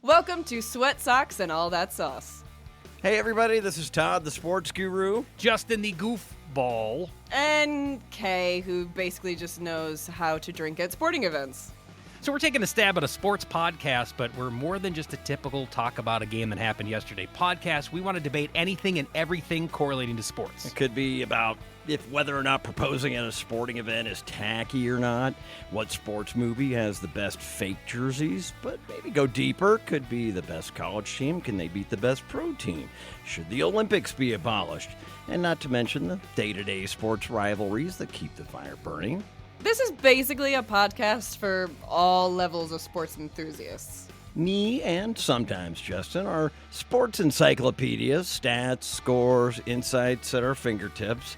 Welcome to Sweat Socks and All That Sauce. Hey everybody, this is Todd, the sports guru. Justin, the goofball. And Kay, who basically just knows how to drink at sporting events. So we're taking a stab at a sports podcast, but we're more than just a typical talk about a game that happened yesterday podcast. We want to debate anything and everything correlating to sports. It could be about if whether or not proposing at a sporting event is tacky or not, what sports movie has the best fake jerseys, but maybe go deeper. Could be the best college team. Can they beat the best pro team? Should the Olympics be abolished? And not to mention the day-to-day sports rivalries that keep the fire burning. This is basically a podcast for all levels of sports enthusiasts. Me and sometimes Justin are sports encyclopedias, stats, scores, insights at our fingertips,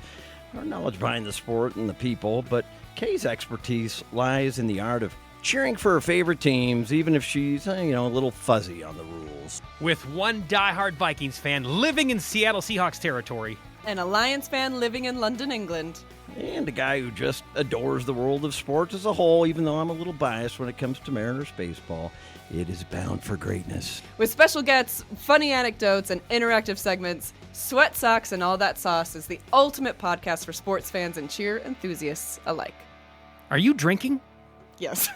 our knowledge behind the sport and the people, but Kay's expertise lies in the art of cheering for her favorite teams, even if she's, a little fuzzy on the rules. With one diehard Vikings fan living in Seattle Seahawks territory. An Alliance fan living in London, England. And a guy who just adores the world of sports as a whole, even though I'm a little biased when it comes to Mariners baseball. It is bound for greatness. With special guests, funny anecdotes, and interactive segments, Sweat Socks and All That Sauce is the ultimate podcast for sports fans and cheer enthusiasts alike. Are you drinking? Yes.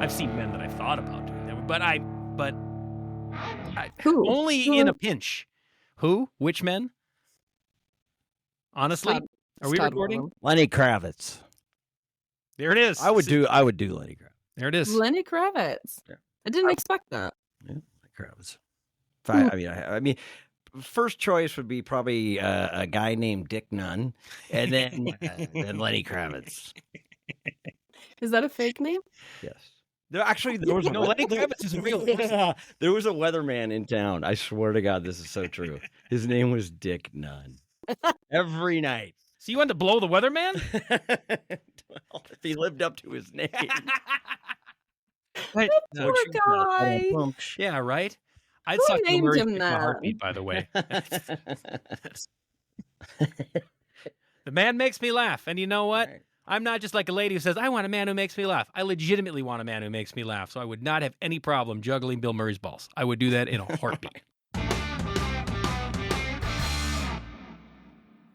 I've seen men that I've thought about doing that, but I Who? only in a pinch. Who? Which men? Honestly, Todd. are we Todd recording? Wilhelm. Lenny Kravitz. There it is. I would do Lenny Kravitz. There it is. Lenny Kravitz. Yeah. I didn't expect that. Yeah, Lenny Kravitz. I mean, first choice would be probably a guy named Dick Nunn, and then Lenny Kravitz. Is that a fake name? Yes. There was No, Lenny Kravitz is real. there was a weatherman in town. I swear to God, this is so true. His name was Dick Nunn. Every night. So you wanted to blow the weatherman? Well, if he lived up to his name. Right. Poor guy. Yeah, right. I'd Who suck named Murray's him dick in a that? heartbeat, by the way. The man makes me laugh, and you know what? Right. I'm not just like a lady who says, I want a man who makes me laugh. I legitimately want a man who makes me laugh, so I would not have any problem juggling Bill Murray's balls. I would do that in a heartbeat.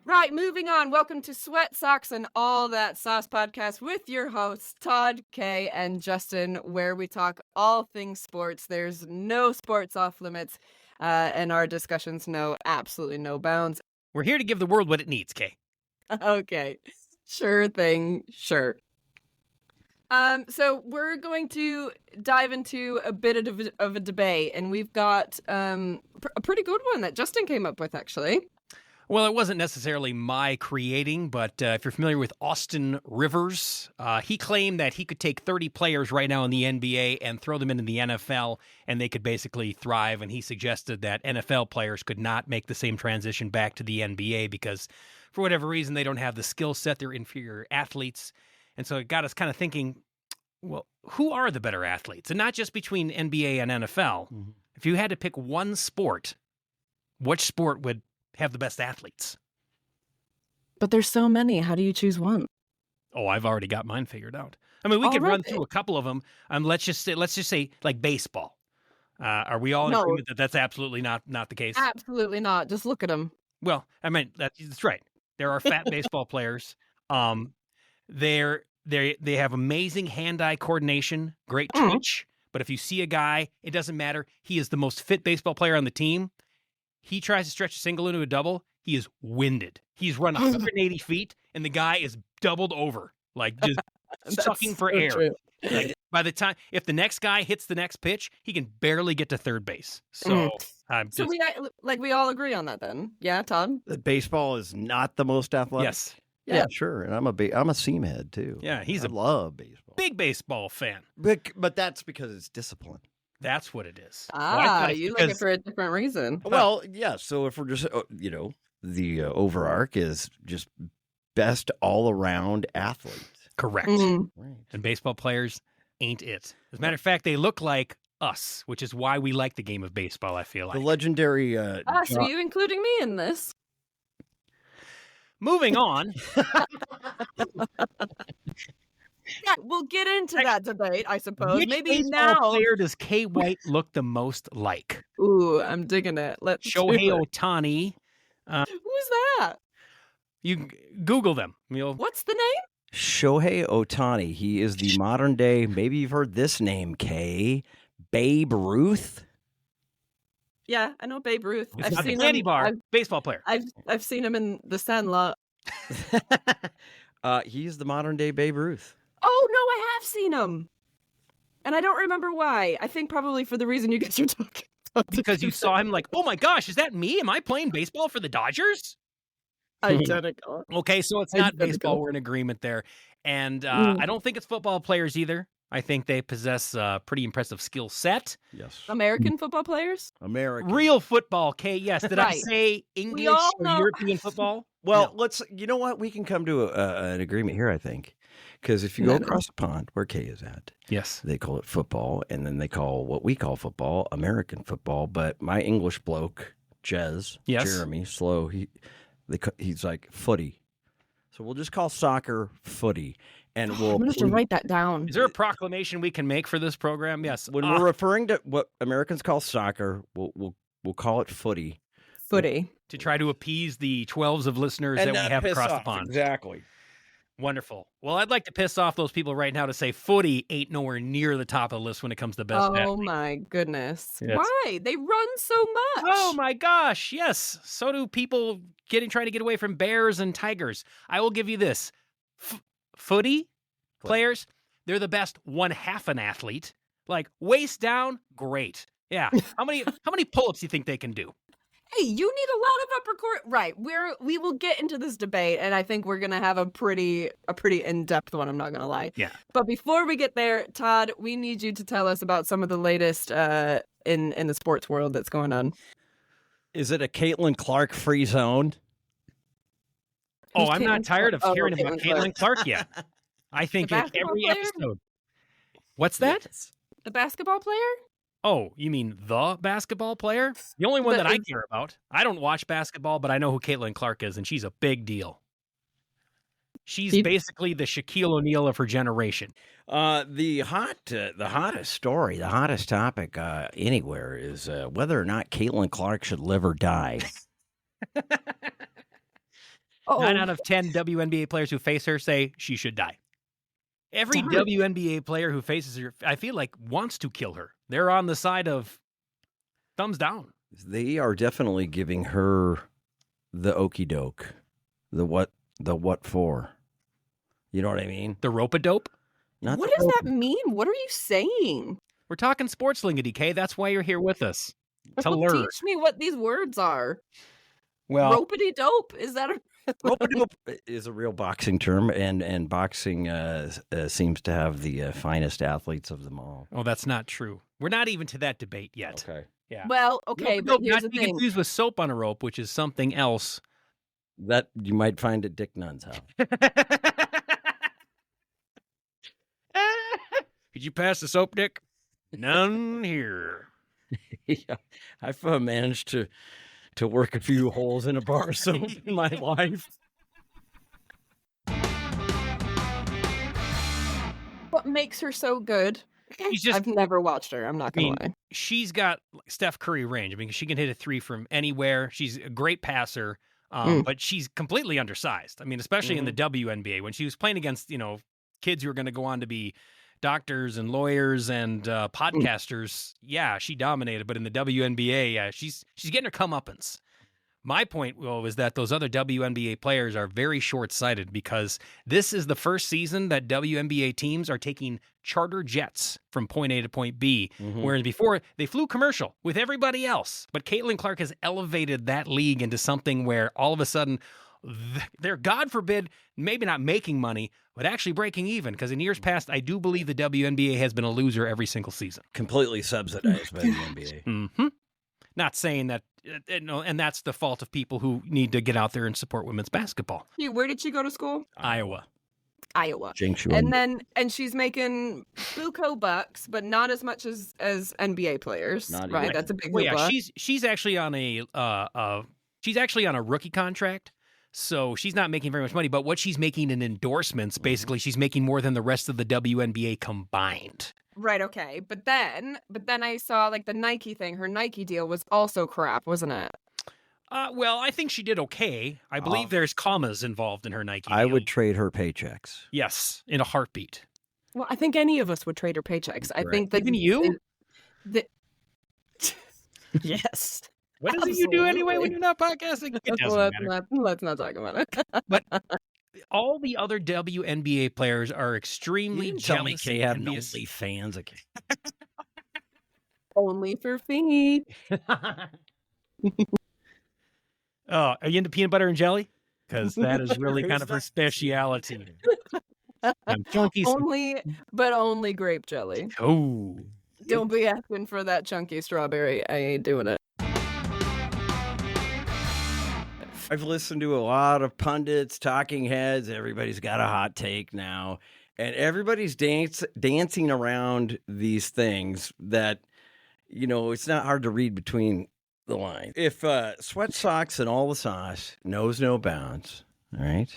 Right, moving on. Welcome to Sweat Socks and All That Sauce podcast with your hosts, Todd, Kay, and Justin, where we talk all things sports. There's no sports off limits, and our discussions know absolutely no bounds. We're here to give the world what it needs, Kay. Okay, sure thing, sure. So we're going to dive into a bit of a debate, and we've got a pretty good one that Justin came up with, actually. Well, it wasn't necessarily my creating, but if you're familiar with Austin Rivers, he claimed that he could take 30 players right now in the NBA and throw them into the NFL, and they could basically thrive. And he suggested that NFL players could not make the same transition back to the NBA because, for whatever reason, they don't have the skill set. They're inferior athletes. And so it got us kind of thinking, well, who are the better athletes? And not just between NBA and NFL. Mm-hmm. If you had to pick one sport, which sport would have the best athletes? But there's so many. How do you choose one? Oh, I've already got mine figured out. I mean, we could run through a couple of them. Let's just say like baseball. Are we all in agreement that that's absolutely not the case? Absolutely not. Just look at them. Well, I mean, that's right. There are fat baseball players. They have amazing hand-eye coordination, great twitch. But if you see a guy, it doesn't matter. He is the most fit baseball player on the team. He tries to stretch a single into a double. He is winded. He's run 180 feet, and the guy is doubled over, like just sucking for air. True. Like, by the time, if the next guy hits the next pitch, he can barely get to third base. So, we all agree on that then. Yeah, Todd? Baseball is not the most athletic? Yes. Yeah, sure. And I'm a seam head too. Yeah, I love baseball. big baseball fan. But that's because it's discipline. That's what it is. You like it for a different reason. Well, yeah. So if we're just, the overarch is just best all around athlete. Correct. Right. And baseball players ain't it. As a matter of fact, they look like us, which is why we like the game of baseball, I feel like. The legendary. So you including me in this? Moving on. Yeah, we'll get into that debate, I suppose. Which Maybe baseball now. player does Kay White look the most like? Ooh, I'm digging it. Let's Shohei do it. Ohtani. Who's that? You Google them. What's the name? Shohei Ohtani. He is the modern day. Maybe you've heard this name, Kay. Babe Ruth. Yeah, I know Babe Ruth. It's I've not seen the candy him. bar. Baseball player. I've seen him in The Sandlot. He's the modern day Babe Ruth. Oh no, I have seen him, and I don't remember why. I think probably for the reason you guys are talking about. Because you saw him like, oh my gosh, is that me? Am I playing baseball for the Dodgers? Identical. Okay, so it's not Identical. baseball. We're in agreement there. And I don't think it's football players either. I think they possess a pretty impressive skill set. Yes. American football players? American. Real football, Kay. Yes. Did I Right. say English all or know- European football? Well, No. you know what? We can come to an agreement here, I think. Because if you go No. across the pond where Kay is at, Yes. they call it football, and then they call what we call football American football. But my English bloke, Yes. Jeremy, slow, he's like footy. So we'll just call soccer footy. And I'm gonna have to write that down. Is there a proclamation we can make for this program? Yes. when we're referring to what Americans call soccer, we'll call it footy. Footy. to try to appease the 12s of listeners that we have across the pond. Exactly. Wonderful. Well, I'd like to piss off those people right now to say footy ain't nowhere near the top of the list when it comes to best Oh athlete. my goodness. Yes. Why? They run so much. Oh my gosh, yes. So do people trying to get away from bears and tigers. I will give you this. Footy players, they're the best one half an athlete. Like waist down, great. Yeah. How many pull-ups do you think they can do? Hey, you need a lot of upper core. Right. We will get into this debate, and I think we're gonna have a pretty in-depth one, I'm not gonna lie. Yeah. But before we get there, Todd, we need you to tell us about some of the latest in the sports world that's going on. Is it a Caitlin Clark free zone? Oh, Who's I'm not Caitlin tired of Clark? Oh, hearing about Caitlin Caitlin Clark yet. I think The in basketball every player? episode. What's that? Yes. The basketball player? Oh, you mean the basketball player? The only one But that I is- care about. I don't watch basketball, but I know who Caitlin Clark is, and she's a big deal. She's She- basically the Shaquille O'Neal of her generation. The hottest story, the hottest topic anywhere is whether or not Caitlin Clark should live or die. Oh, 9 out of 10 WNBA players who face her say she should die. Every Darn. WNBA player who faces her, I feel like, wants to kill her. They're on the side of thumbs down. They are definitely giving her the okey doke, the what for. You know what I mean? The rope-a-dope? Not what the does that rope- mean? What are you saying? We're talking sports lingity, Kay. That's why you're here with us. To learn. Teach me what these words are. Well, Ropity dope? Is that a Rope-a-dope is a real boxing term, and boxing seems to have the finest athletes of them all. oh, that's not true. We're not even to that debate yet. Okay. Yeah. Well, okay, Rope-a-dope, but here's not the to be thing. confused with soap on a rope, which is something else. That you might find at Dick Nunn's house. Could you pass the soap, Dick? None here. Yeah, I've managed to work a few holes in a bar of soap in my life. What makes her so good? She's just, I've never watched her. I'm not gonna mean, lie. she's got like Steph Curry range. I mean, she can hit a three from anywhere. She's a great passer, but she's completely undersized. I mean, especially in the WNBA when she was playing against, kids who are going to go on to be doctors and lawyers and podcasters. Yeah, she dominated. But in the WNBA, yeah, she's getting her comeuppance. My point, Will, is that those other WNBA players are very short-sighted because this is the first season that WNBA teams are taking charter jets from point A to point B, whereas before they flew commercial with everybody else. But Caitlin Clark has elevated that league into something where all of a sudden they're, God forbid, maybe not making money, but actually breaking even. Because in years past, I do believe the WNBA has been a loser every single season. Completely subsidized by the NBA. Mm-hmm. Not saying that, and that's the fault of people who need to get out there and support women's basketball. Where did she go to school? Iowa. And she's making buco bucks, but not as much as NBA players, right? That's a big yeah, she's actually on a rookie contract, so she's not making very much money. But what she's making in endorsements, basically, she's making more than the rest of the WNBA combined. Right. Okay. But then I saw like the Nike thing. Her Nike deal was also crap, wasn't it? Well, I think she did okay. I believe there's commas involved in her Nike deal. I would trade her paychecks. Yes, in a heartbeat. Well, I think any of us would trade her paychecks. I think that even you. Yes. What is it you do anyway when you're not podcasting? It doesn't matter. Let's not talk about it. But all the other WNBA players are extremely jealous. They have OnlyFans. Okay. Only for feet. Oh, are you into peanut butter and jelly? Because that is really kind of her speciality. Only grape jelly. Oh. Don't be asking for that chunky strawberry. I ain't doing it. I've listened to a lot of pundits, talking heads. Everybody's got a hot take now. And everybody's dancing around these things that, it's not hard to read between the lines. If Sweat Socks and all the sauce knows no bounds, all right?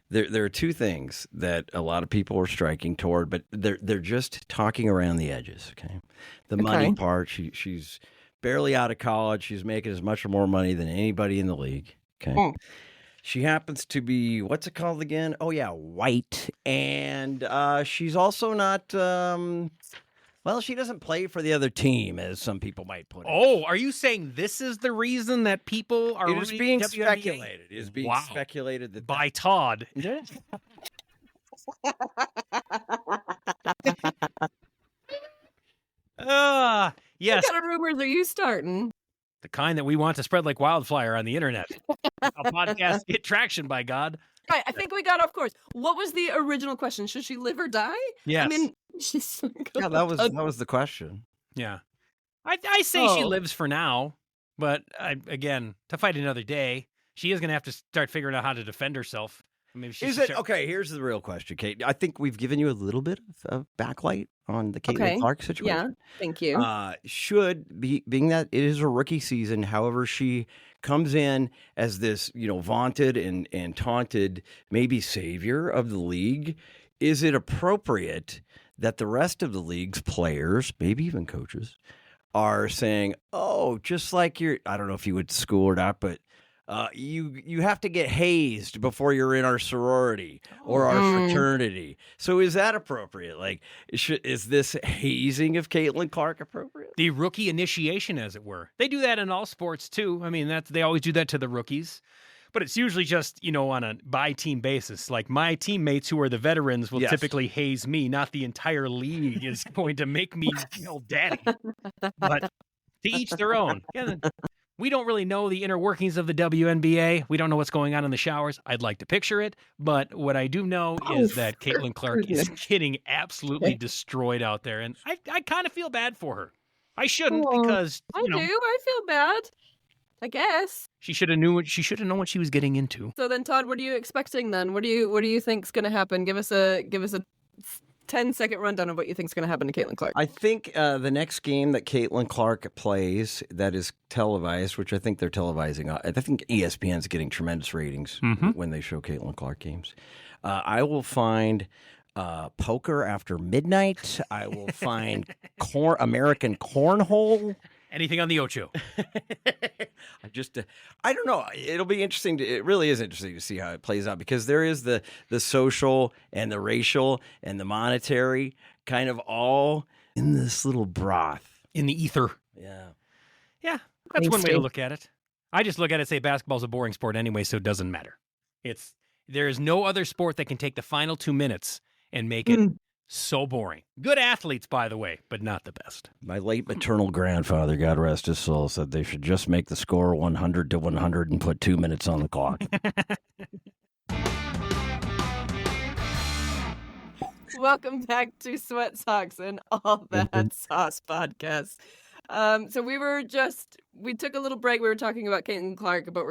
There are two things that a lot of people are striking toward, but they're just talking around the edges, okay? The money part, she's barely out of college. She's making as much or more money than anybody in the league, okay? She happens to be, what's it called again? Oh, yeah, white. And she's also not, she doesn't play for the other team, as some people might put it. Oh, are you saying this is the reason that people are being speculated? It is being speculated that by Todd. Yes. What kind of rumors are you starting? The kind that we want to spread like wildfire on the internet. A podcast get traction, by God. Right, I think we got off course. What was the original question? Should she live or die? Yes. I mean, she's that was the question. Yeah. I say she lives for now, but again, to fight another day, she is going to have to start figuring out how to defend herself. Maybe okay? Here's the real question, Kate. I think we've given you a little bit of backlight on the Caitlin Clark situation. Yeah, thank you. Being that it is a rookie season, however, she comes in as this, vaunted and taunted, maybe savior of the league. Is it appropriate that the rest of the league's players, maybe even coaches, are saying, "Oh, just like I don't know if you would school or not, but you have to get hazed before you're in our sorority or our fraternity." So is that appropriate? Like, is this hazing of Caitlin Clark appropriate? The rookie initiation, as it were. They do that in all sports too. I mean, they always do that to the rookies. But it's usually just, on a by-team basis. Like, my teammates who are the veterans will typically haze me, not the entire league is going to make me daddy. But to each their own. Yeah, we don't really know the inner workings of the WNBA. We don't know what's going on in the showers. I'd like to picture it. But what I do know is that Caitlin Clark is getting absolutely destroyed out there. And I kind of feel bad for her. I shouldn't because, I do. I feel bad. I guess she should have known what she was getting into. So then, Todd, what are you expecting then? What do you think's going to happen? Give us a 10-second rundown of what you think's going to happen to Caitlin Clark. I think the next game that Caitlin Clark plays that is televised, which I think they're televising. I think ESPN's getting tremendous ratings when they show Caitlin Clark games. I will find poker after midnight. I will find American cornhole. Anything on the Ocho. I don't know. It'll be interesting. It really is interesting to see how it plays out because there is the social and the racial and the monetary kind of all in this little broth. In the ether. Yeah. Yeah, that's one way to look at it. I just look at it and say basketball's a boring sport anyway, so it doesn't matter. There is no other sport that can take the final 2 minutes and make it So boring. Good athletes, by the way, but not the best. My late maternal grandfather, God rest his soul, said they should just make the score 100 to 100 and put 2 minutes on the clock. Welcome back to Sweat Socks and All That Sauce podcast. So we took a little break. We were talking about Caitlin Clark, but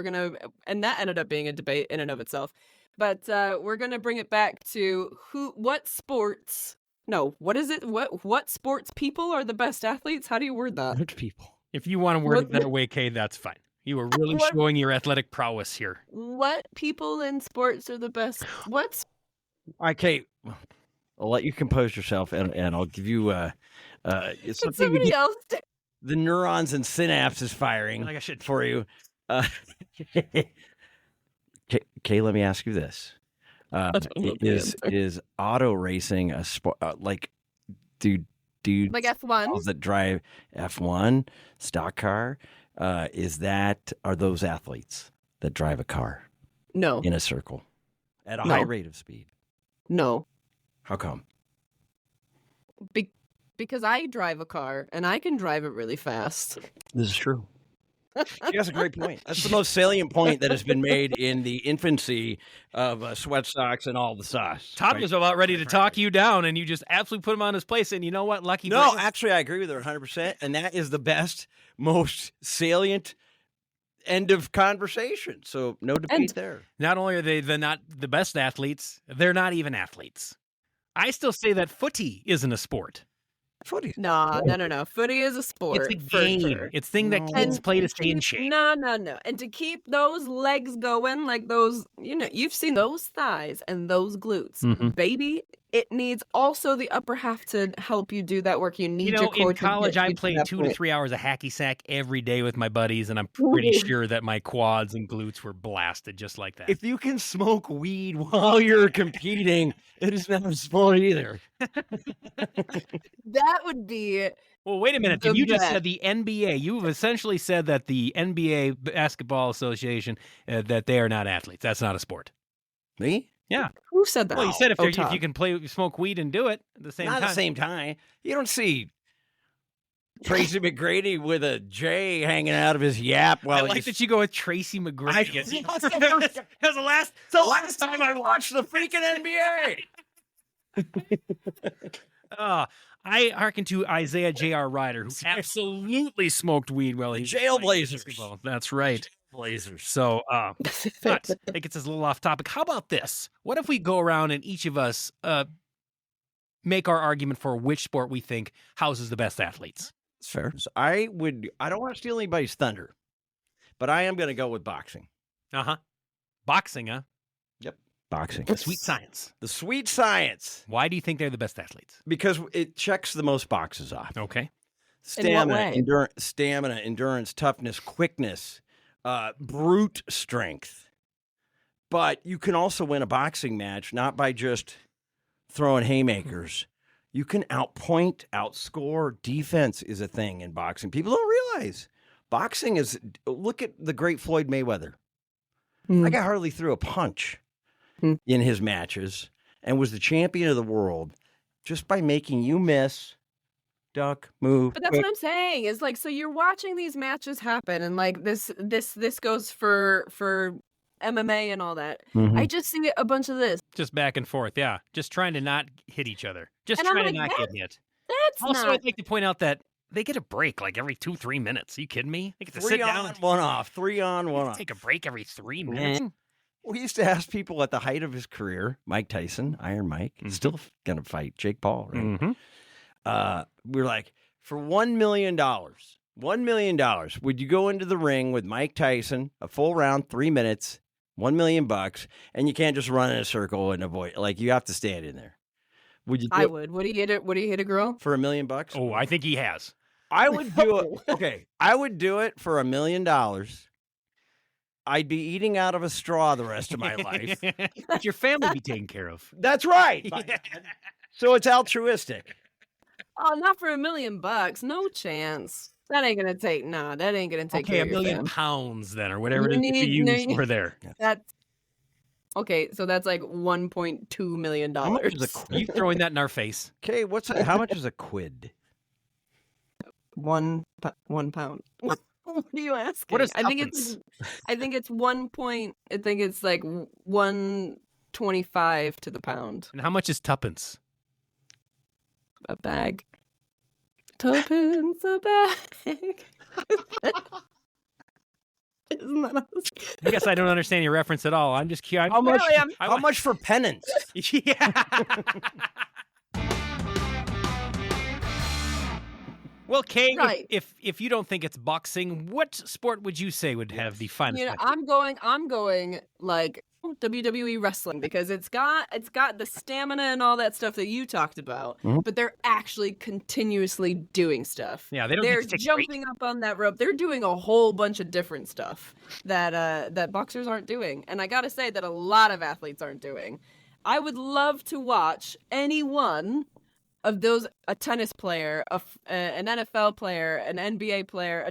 and that ended up being a debate in and of itself. But we're gonna bring it back to what sports people are the best athletes? How do you word that? Good people. If you want to word it that way, Kay, that's fine. You are really showing your athletic prowess here. What people in sports are the best? Okay, I'll let you compose yourself, and I'll give you Can something to somebody get else do? the neurons and synapses firing Like I should. for you. Kay, let me ask you this: Is auto racing a sport? Do Like F1? that drive F1 stock car? Are those athletes that drive a car No, in a circle at a No. high rate of speed? no, How come? because I drive a car and I can drive it really fast. This is true. She has a great point. That's the most salient point that has been made in the infancy of Sweat Socks and All the Sauce. Todd right? was about ready to talk you down, and you just absolutely put him on his place. And you know what? Lucky for No, him. actually, I agree with her 100%. And that is the best, most salient end of conversation. So no debate there. Not only are they not the best athletes, they're not even athletes. I still say that footy isn't a sport. Footy. No. Footy is a sport. It's a for game. sure. It's thing that kids play to stay in shape. No. And to keep those legs going, like those, you've seen those thighs and those glutes. Mhm. Baby, it needs also the upper half to help you do that work. You need your core in college, to get I you to played that 2 to point. 3 hours of hacky sack every day with my buddies, and I'm pretty Ooh. sure that my quads and glutes were blasted just like that. If you can smoke weed while you're competing, it is not a sport either. That would be Well, wait a minute. the You just best. said the NBA. You've essentially said that the NBA Basketball Association, that they are not athletes. That's not a sport. Me? Yeah. Who said that? Well, you said if you Todd. can smoke weed and do it at the same Not time. at the same time. You don't see Tracy McGrady with a J hanging out of his yap while I like he's... that you go with Tracy McGrady. That's the last time I watched the freaking NBA. I hearken to Isaiah J.R. Ryder, who absolutely smoked weed while he was playing Jailblazers. basketball. That's right. Blazers. So, but I think it's a little off topic. How about this? What if we go around and each of us make our argument for which sport we think houses the best athletes? That's fair. So I don't want to steal anybody's thunder, but I am going to go with boxing. Uh-huh. Boxing, huh? Yep. Boxing. Sweet science. The sweet science. Why do you think they're the best athletes? Because it checks the most boxes off. Okay. way? Stamina, endurance, toughness, quickness, brute strength. But you can also win a boxing match not by just throwing haymakers. You can outpoint, outscore. Defense is a thing in boxing. People don't realize boxing is. Look at the great Floyd Mayweather. Mm. That guy hardly threw a punch in his matches and was the champion of the world just by making you miss, duck, move. But that's what I'm saying is like, so you're watching these matches happen, and like this goes for MMA and all that. Mhm. I just see a bunch of this. Just back and forth, yeah. Just trying to not hit each other. Just And I'm trying like, to not get hit. That's Also, not. I'd like to point out that they get a break like every 2-3 minutes. Are you kidding me? They get to sit 3 down on, and 1 off. 3 on, 1 off. take a break every 3 minutes. We used to ask people at the height of his career, Mike Tyson, Iron Mike, still going to fight Jake Paul, right? Mm-hmm. We were like, for $1 million, $1 million, would you go into the ring with Mike Tyson, a full round, 3 minutes, $1 million, and you can't just run in a circle and avoid, like you have to stand in there. Would you do I it would. Would he hit it? Would he hit a girl? for $1 million? Oh, I think he has. I would do it. Okay. I would do it for $1 million. I'd be eating out of a straw the rest of my life. But your family be taken care of. That's right. Yeah. So it's altruistic. Oh, not for $1 million. No chance. That ain't gonna take. Nah, that ain't gonna take Okay, care $1 of your million fam. pounds then, or whatever You it is to be need- used no, for there. That's Okay, so that's like $1.2 million. How much is a quid? You throwing that in our face. Okay, how much is a quid? 1 pound. What are you asking? What is I think tuppence? it's 1 point. I think it's like 1.25 to the pound. And how much is tuppence? A bag. Tuppence a bag. Isn't that I guess I don't understand your reference at all. I'm just curious. How much? Apparently How much for penance? Yeah. Well, Kay, Right. if you don't think it's boxing, what sport would you say would have the finest? You know, athletes? I'm going like WWE wrestling because it's got the stamina and all that stuff that you talked about, but they're actually continuously doing stuff. Yeah, they don't They're get to take a break. jumping up on that rope. They're doing a whole bunch of different stuff that boxers aren't doing, and I gotta say that a lot of athletes aren't doing. I would love to watch any one of those, a tennis player, an NFL player, an NBA player,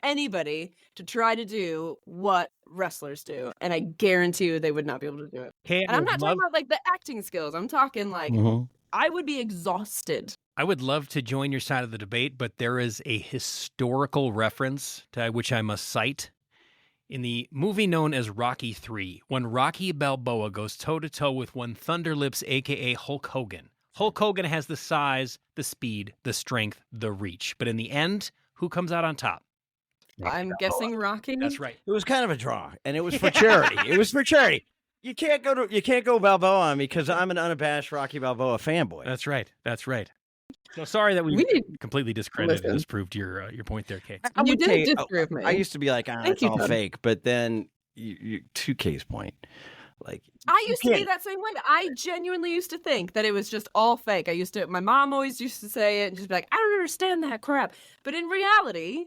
anybody to try to do what wrestlers do. And I guarantee you they would not be able to do it. Kay, And I'm not talking about like the acting skills. I'm talking like I would be exhausted. I would love to join your side of the debate, but there is a historical reference to which I must cite. In the movie known as Rocky III, when Rocky Balboa goes toe-to-toe with one Thunderlips, a.k.a. Hulk Hogan. Hulk Hogan has the size, the speed, the strength, the reach. But in the end, who comes out on top? I'm guessing Rocky. That's right. It was kind of a draw, and it was for charity. It was for charity. You can't go Balboa on me because I'm an unabashed Rocky Balboa fanboy. That's right. That's right. So sorry that we need- completely discredited and Listen. disproved your point there, Kay. I You would didn't say- disprove me. I used to be like, Thank it's you, all Todd. fake, but then you 2K's point, like I used to be can't- that same way. I genuinely used to think that it was just all fake. My mom always used to say it and just be like, I don't understand that crap. But in reality,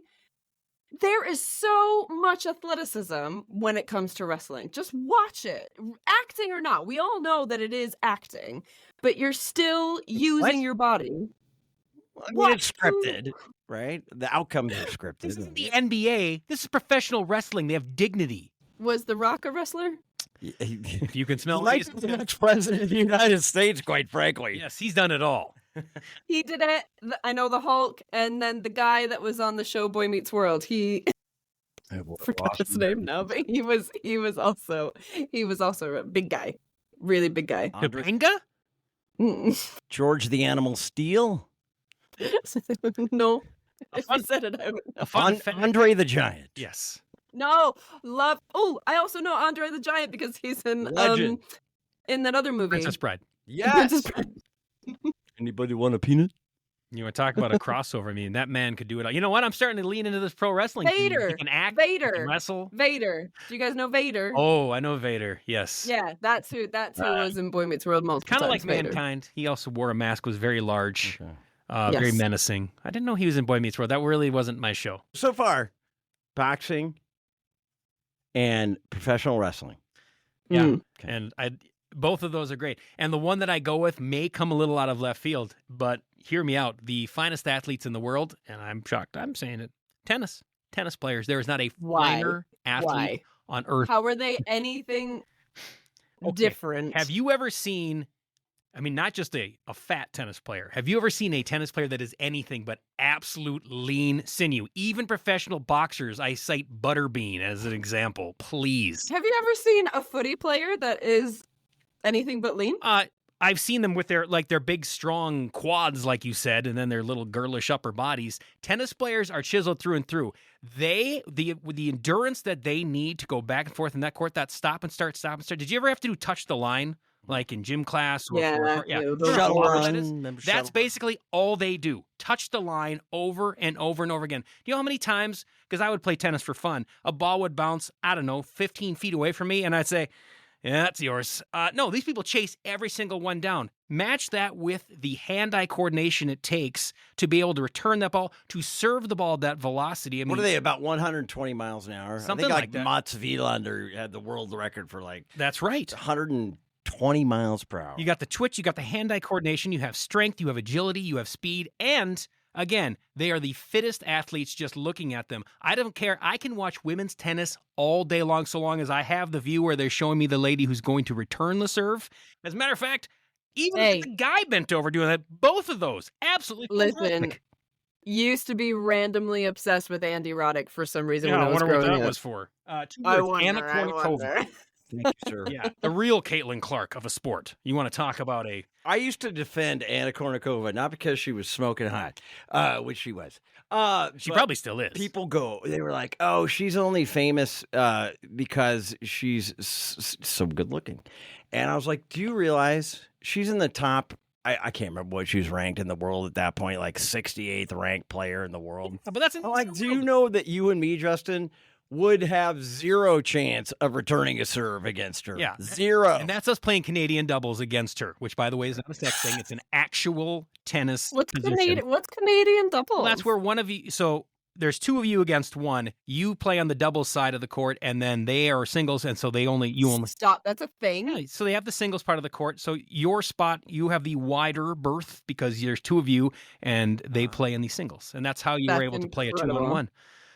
there is so much athleticism when it comes to wrestling. Just watch it. Acting or not, we all know that it is acting, but you're still using your body. I mean, it's scripted, right? The outcomes are scripted. This is the NBA. This is professional wrestling. They have dignity. Was The Rock a wrestler? If you can smell Like it. the next president of the United States, quite frankly. Yes, he's done it all. He did it. I know the Hulk, and then the guy that was on the show Boy Meets World. He forgot his name now, but he was also a big guy, really big guy. Topanga? George the Animal Steel. No, if you said it, I would know. Fun fact. Andre the Giant. Yes. No, love. Oh, I also know Andre the Giant because he's in Legend. in that other movie. Princess Bride. Yes. Princess Bride. Anybody want a peanut? You want to talk about a crossover? I mean, that man could do it all. You know what? I'm starting to lean into this pro wrestling thing. Vader. He can act. He can Vader. wrestle. Vader. Do you guys know Vader? Oh, I know Vader. Yes. Yeah, that's who was in Boy Meets World multiple Kind of like times. Vader. Mankind. He also wore a mask, was very large, Okay. very Yes. menacing. I didn't know he was in Boy Meets World. That really wasn't my show. So far, boxing and professional wrestling. Yeah. Mm. Okay. And both of those are great. And the one that I go with may come a little out of left field, but hear me out. The finest athletes in the world, and I'm shocked I'm saying it, tennis players. There is not a Why? finer athlete Why? on earth. How are they anything Okay. different? Have you ever seen, I mean, not just a fat tennis player. Have you ever seen a tennis player that is anything but absolute lean sinew? Even professional boxers, I cite Butterbean as an example, please. Have you ever seen a footy player that is anything but lean? I've seen them with their big, strong quads, like you said, and then their little girlish upper bodies. Tennis players are chiseled through and through. With the endurance that they need to go back and forth in that court, that stop and start. Did you ever have to do touch the line, like in gym class? Yeah, those Shuttle are- run. That's basically all they do. Touch the line over and over and over again. Do you know how many times, because I would play tennis for fun, a ball would bounce, I don't know, 15 feet away from me, and I'd say, yeah, that's yours. No, these people chase every single one down. Match that with the hand-eye coordination it takes to be able to return that ball, to serve the ball at that velocity. I mean, What are they, about 120 miles an hour? Something I think like that. Mats Wilander had the world record for like That's right. 120 miles per hour. You got the twitch, you got the hand-eye coordination, you have strength, you have agility, you have speed, and Again, they are the fittest athletes just looking at them. I don't care. I can watch women's tennis all day long so long as I have the view where they're showing me the lady who's going to return the serve. As a matter of fact, even if it's a guy bent over doing that, both of those, absolutely fantastic. Used to be randomly obsessed with Andy Roddick for some reason when I was wonder growing what that up. was for. Anna I Kournikova. wonder. Thank you, sir. Yeah, the real Caitlin Clark of a sport. You want to talk about a... I used to defend Anna Kournikova, not because she was smoking hot, which she was. She probably still is. They were like, oh, she's only famous because she's so good looking. And I was like, do you realize she's in the top? I can't remember what she was ranked in the world at that point, like 68th ranked player in the world. But that's I'm like, do you know that you and me, Justin, would have zero chance of returning a serve against her? Yeah. Zero. And that's us playing Canadian doubles against her, which, by the way, is not a sex thing. It's an actual tennis position. What's Canadian doubles? Well, that's where one of you... So there's two of you against one. You play on the doubles side of the court, and then they are singles, and so you only... Stop. That's a thing? Yeah, so they have the singles part of the court. So your spot, you have the wider berth because there's two of you, and they play in the singles. And that's how you were able to play a 2-on-1,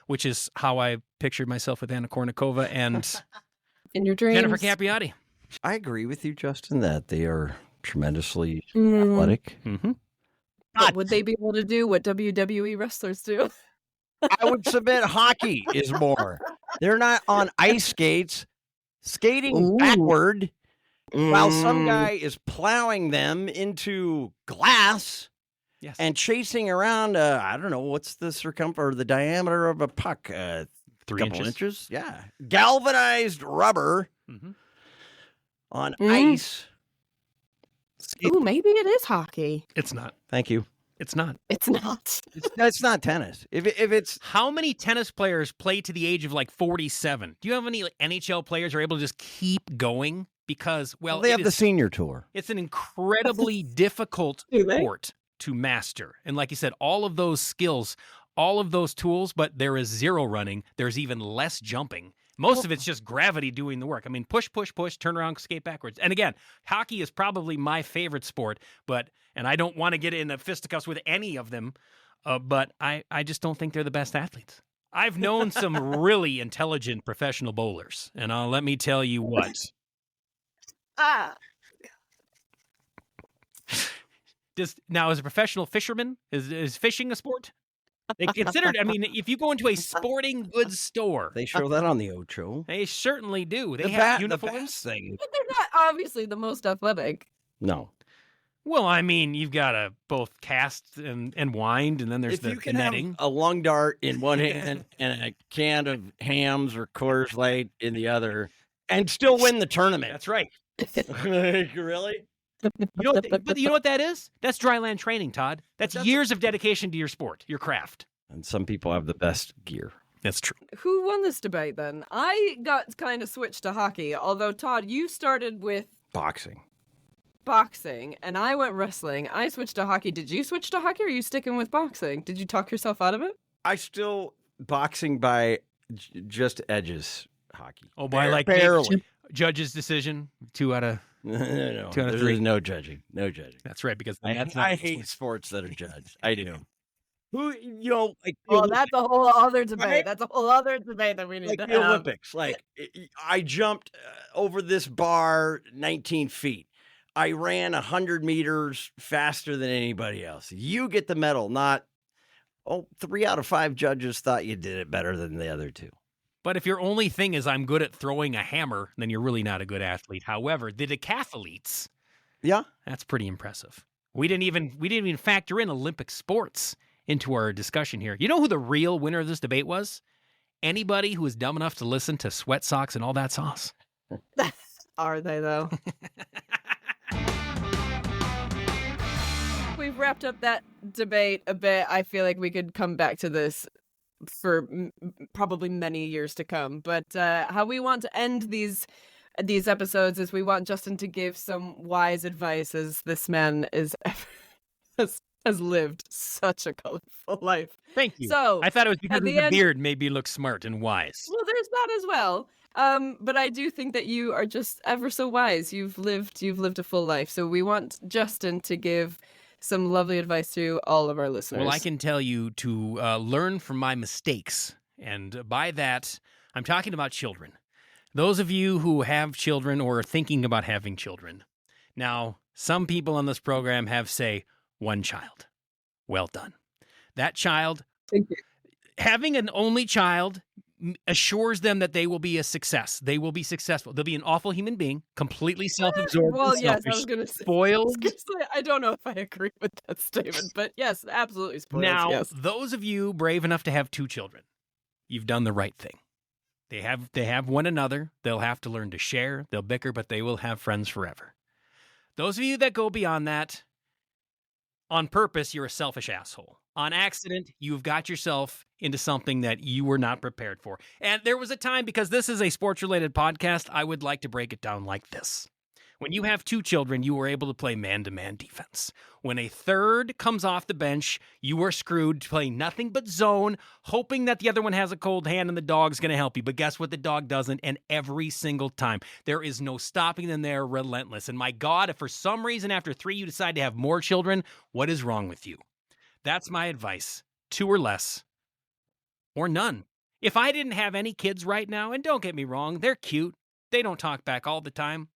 which is how I pictured myself with Anna Kournikova and in your dreams. Jennifer Capriati. I agree with you, Justin, that they are tremendously athletic. Mm-hmm. But would they be able to do what WWE wrestlers do? I would submit hockey is more. They're not on ice skates, skating backward, while some guy is plowing them into glass and chasing around, I don't know, what's the circumference or the diameter of a puck? 3 couple inches? Yeah. Galvanized rubber on ice. Ooh, maybe it is hockey. It's not. Thank you. It's not. It's not. It's not tennis. If it's... How many tennis players play to the age of like 47? Do you have any NHL players who are able to just keep going? Because, well, they have the senior tour. It's an incredibly difficult sport to master. And like you said, all of those skills, all of those tools, but there is zero running. There's even less jumping. Most of it's just gravity doing the work. I mean, push, push, push, turn around, skate backwards. And again, hockey is probably my favorite sport, and I don't want to get in a fisticuffs with any of them, but I just don't think they're the best athletes. I've known some really intelligent professional bowlers, and let me tell you what. Now, as a professional fisherman, is fishing a sport? They considered, I mean, if you go into a sporting goods store. They show that on the Ocho. They certainly do. They have uniforms. But they're not obviously the most athletic. No. Well, I mean, you've got to both cast and wind, and then there's the netting. Have a lung dart in one hand and a can of Hams or Coors Light in the other, and still win the tournament. That's right. Really? But you know what that is? That's dry land training, Todd. That's years of dedication to your sport, your craft. And some people have the best gear. That's true. Who won this debate then? I got kind of switched to hockey, although Todd, you started with boxing, and I went wrestling. I switched to hockey. Did you switch to hockey, or are you sticking with boxing? Did you talk yourself out of it? I still boxing by just edges hockey. Oh, by like barely. Judge's decision, 2 out of... No, 2 out of 3. There's no judging. No judging. That's right, because I hate sports that are judged. I do. That's a whole other debate. Right? That's a whole other debate that we need to have. The Olympics. Like, I jumped over this bar 19 feet. I ran 100 meters faster than anybody else. You get the medal, not, 3 out of 5 judges thought you did it better than the other 2. But if your only thing is I'm good at throwing a hammer, then you're really not a good athlete. However, the decathletes, that's pretty impressive. We didn't even factor in Olympic sports into our discussion here. You know who the real winner of this debate was? Anybody who was dumb enough to listen to Sweat Socks and All That Sauce. Are they, though? We've wrapped up that debate a bit. I feel like we could come back to this for probably many years to come. But how we want to end these episodes is we want Justin to give some wise advice, as this man has lived such a colorful life. Thank you. So I thought it was because the beard made me look smart and wise. Well, there's that as well. But I do think that you are just ever so wise. You've lived a full life. So we want Justin to give some lovely advice to all of our listeners. Well, I can tell you to learn from my mistakes. And by that, I'm talking about children. Those of you who have children or are thinking about having children. Now, some people on this program have, say, one child. Well done. That child, Thank you. having an only child assures them that they will be a success. They will be successful. They'll be an awful human being, completely self-absorbed, Well, and yes, selfish, I was going to say. spoiled. I don't know if I agree with that statement, but yes, absolutely spoiled. Now, yes. those of you brave enough to have 2 children, you've done the right thing. They have one another. They'll have to learn to share. They'll bicker, but they will have friends forever. Those of you that go beyond that, on purpose, you're a selfish asshole. On accident, you've got yourself into something that you were not prepared for. And there was a time, because this is a sports-related podcast, I would like to break it down like this. When you have 2 children, you are able to play man-to-man defense. When a third comes off the bench, you are screwed to play nothing but zone, hoping that the other one has a cold hand and the dog's going to help you. But guess what? The dog doesn't, and every single time. There is no stopping them. They're relentless. And my God, if for some reason after 3 you decide to have more children, what is wrong with you? That's my advice. 2 or less, or none. If I didn't have any kids right now, and don't get me wrong, they're cute. They don't talk back all the time.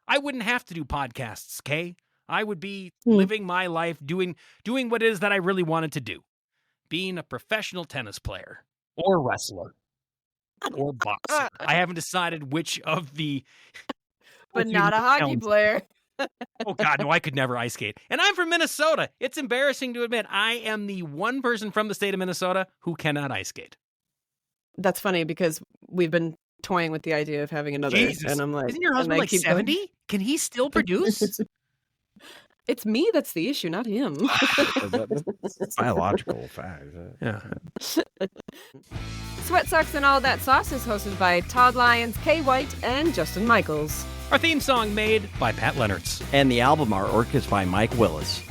I wouldn't have to do podcasts, Kay. I would be living my life doing what it is that I really wanted to do. Being a professional tennis player or wrestler or boxer. I haven't decided which of the... But not a hockey player. Oh, God, no, I could never ice skate. And I'm from Minnesota. It's embarrassing to admit I am the one person from the state of Minnesota who cannot ice skate. That's funny because we've been toying with the idea of having another. Jesus. And I'm like, isn't your husband like 70? Can he still produce? It's me that's the issue, not him. Biological fact. Yeah. Sweat Socks and All That Sauce is hosted by Todd Lyons, Kay White, and Justin Michaels. Our theme song made by Pat Leonards. And the album artwork is by Mike Willis.